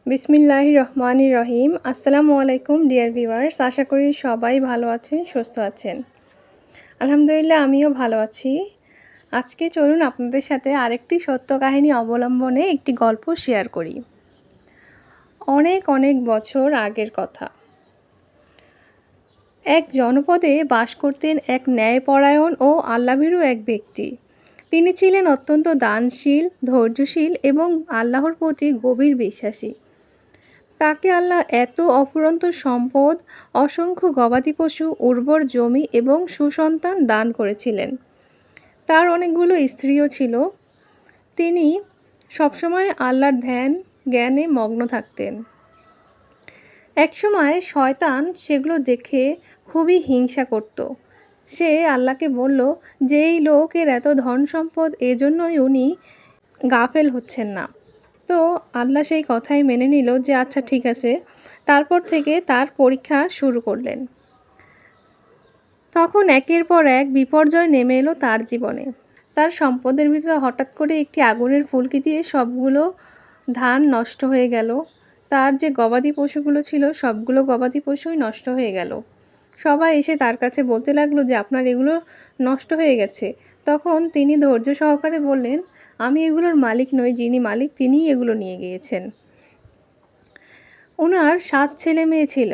বিসমিল্লাহির রহমানির রহিম। আসসালামু আলাইকুম ডিয়ার ভিউয়ার্স, আশা করি সবাই ভালো আছেন, সুস্থ আছেন। আলহামদুলিল্লাহ আমিও ভালো আছি। আজকে চলুন আপনাদের সাথে আরেকটি সত্য কাহিনী অবলম্বনে একটি গল্প শেয়ার করি। অনেক অনেক বছর আগের কথা। এক জনপদে বাস করতেন এক ন্যায়পরায়ণ ও আল্লাভীরু এক ব্যক্তি। তিনি ছিলেন অত্যন্ত দানশীল, ধৈর্যশীল এবং আল্লাহর প্রতি গভীর বিশ্বাসী। তাকে আল্লাহ এত অফুরন্ত সম্পদ, অসংখ্য গবাদি পশু, উর্বর জমি এবং সুসন্তান দান করেছিলেন। তার অনেকগুলো স্ত্রীও ছিল। তিনি সবসময় আল্লাহর ধ্যান জ্ঞানে মগ্ন থাকতেন। একসময় শয়তান সেগুলো দেখে খুবই হিংসা করত। সে আল্লাহকে বলল যে এই লোকের এত ধন সম্পদ, এজন্যই উনি গাফেল হচ্ছেন না। তো আল্লাহ সেই কথাই মেনে নিল যে আচ্ছা ঠিক আছে। তারপর থেকে তার পরীক্ষা শুরু করলেন। তখন একের পর এক বিপর্যয় নেমে এলো তার জীবনে। তার সম্পদের ভিতরে হঠাৎ করে একটি আগুনের ফুলকি দিয়ে সবগুলো ধান নষ্ট হয়ে গেল। তার যে গবাদি পশুগুলো ছিল সবগুলো গবাদি পশুই নষ্ট হয়ে গেল। সবাই এসে তার কাছে বলতে লাগলো যে আপনার এগুলো নষ্ট হয়ে গেছে। তখন তিনি ধৈর্য সহকারে বললেন, আমি এগুলোর মালিক নই, যিনি মালিক তিনিই এগুলো নিয়ে গিয়েছেন। ওনার ৭ ছেলে মেয়ে ছিল।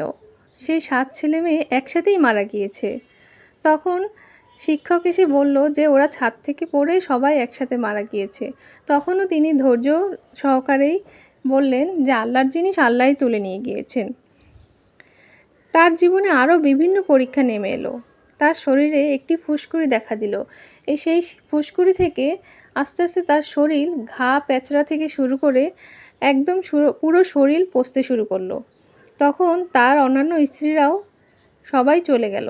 সেই ৭ ছেলে মেয়ে একসাথেই মারা গিয়েছে। তখন শিক্ষক এসে বলল যে ওরা ছাদ থেকে পড়ে সবাই একসাথে মারা গিয়েছে। তখনও তিনি ধৈর্য সহকারেই বললেন যে আল্লাহর জিনিস আল্লাহই তুলে নিয়ে গিয়েছেন। তার জীবনে আরও বিভিন্ন পরীক্ষা নেমে এলো। তার শরীরে একটি ফুসকুড়ি দেখা দিল। সেই ফুসকুড়ি থেকে আস্তে আস্তে তার শরীর ঘা প্যাঁচড়া থেকে শুরু করে একদম পুরো শরীর পচতে শুরু করলো। তখন তার অন্যান্য স্ত্রীরাও সবাই চলে গেল,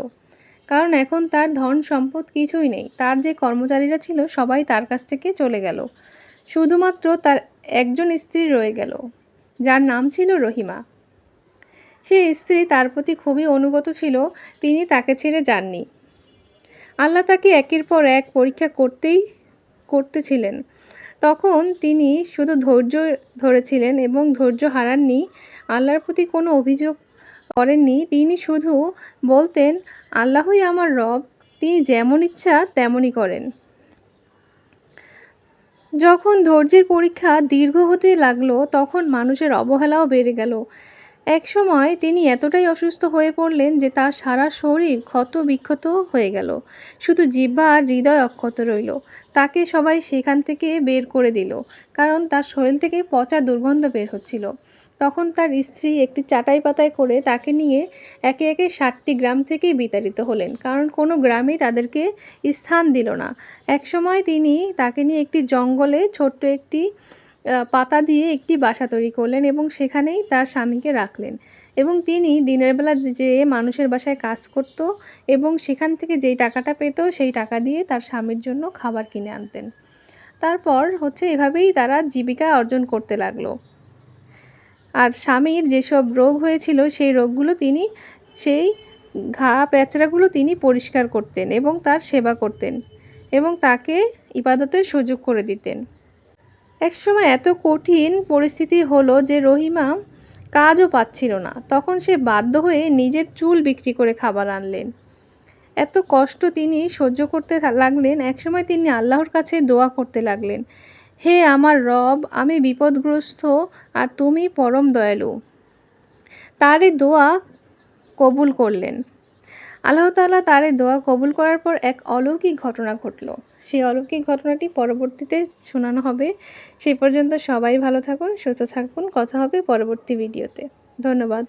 কারণ এখন তার ধন সম্পদ কিছুই নেই। তার যে কর্মচারীরা ছিল সবাই তার কাছ থেকে চলে গেল। শুধুমাত্র তার একজন স্ত্রী রয়ে গেল, যার নাম ছিল রহিমা। সেই স্ত্রী তার প্রতি খুবই অনুগত ছিল। তিনি তাকে ছেড়ে যাননি। আল্লাহ তাকে একের পর এক পরীক্ষা করতেছিলেন। তখন তিনি শুধু ধৈর্য ধরেছিলেন এবং ধৈর্য হারাননি। আল্লাহর প্রতি কোনো অভিযোগ করেননি। তিনি শুধু বলতেন, আল্লাহই আমার রব, তিনি যেমন ইচ্ছা তেমনই করেন। যখন ধৈর্যের পরীক্ষা দীর্ঘ হতে লাগলো তখন মানুষের অবহেলাও বেড়ে গেল। একসময় তিনি এতটাই অসুস্থ হয়ে পড়লেন যে তার সারা শরীর ক্ষত বিক্ষত হয়ে গেল। শুধু জিহ্বা আর হৃদয় অক্ষত রইল। তাকে সবাই সেখান থেকে বের করে দিল, কারণ তার শরীর থেকে পচা দুর্গন্ধ বের হচ্ছিল। তখন তার স্ত্রী একটি চাটাই পাতায় করে তাকে নিয়ে একে একে 7টি গ্রাম থেকে বিতাড়িত হলেন, কারণ কোনো গ্রামেই তাদেরকে স্থান দিল না। একসময় তিনি তাকে নিয়ে একটি জঙ্গলে ছোট্ট একটি পাতা দিয়ে একটি বাসা তৈরি করলেন এবং সেখানেই তার স্বামীকে রাখলেন। এবং তিনি দিনের বেলা যেয়ে মানুষের বাসায় কাজ করত এবং সেখান থেকে যেই টাকাটা পেত সেই টাকা দিয়ে তার স্বামীর জন্য খাবার কিনে আনতেন। তারপর এভাবেই তারা জীবিকা অর্জন করতে লাগলো। আর স্বামীর যেসব রোগ হয়েছিল সেই রোগগুলো সেই ঘা প্যাঁচড়াগুলো তিনি পরিষ্কার করতেন এবং তার সেবা করতেন এবং তাকে ইবাদতের সুযোগ করে দিতেন। একসময় এত কঠিন পরিস্থিতি হলো যে রহিমা কাজও পাচ্ছিল না। তখন সে বাধ্য হয়ে নিজের চুল বিক্রি করে খাবার আনলেন। এত কষ্ট তিনি সহ্য করতে লাগলেন। একসময় তিনি আল্লাহর কাছে দোয়া করতে লাগলেন, হে আমার রব, আমি বিপদগ্রস্ত আর তুমি পরম দয়ালু। তার এই দোয়া কবুল করলেন। আল্লাহ তাআলা তার এই দোয়া কবুল করার পর এক অলৌকিক ঘটনা ঘটল। সেই অলৌকিক ঘটনাটি পরবর্তীতে শোনানো হবে। সেই পর্যন্ত সবাই ভালো থাকুন, সুস্থ থাকুন। কথা হবে পরবর্তী ভিডিওতে। ধন্যবাদ।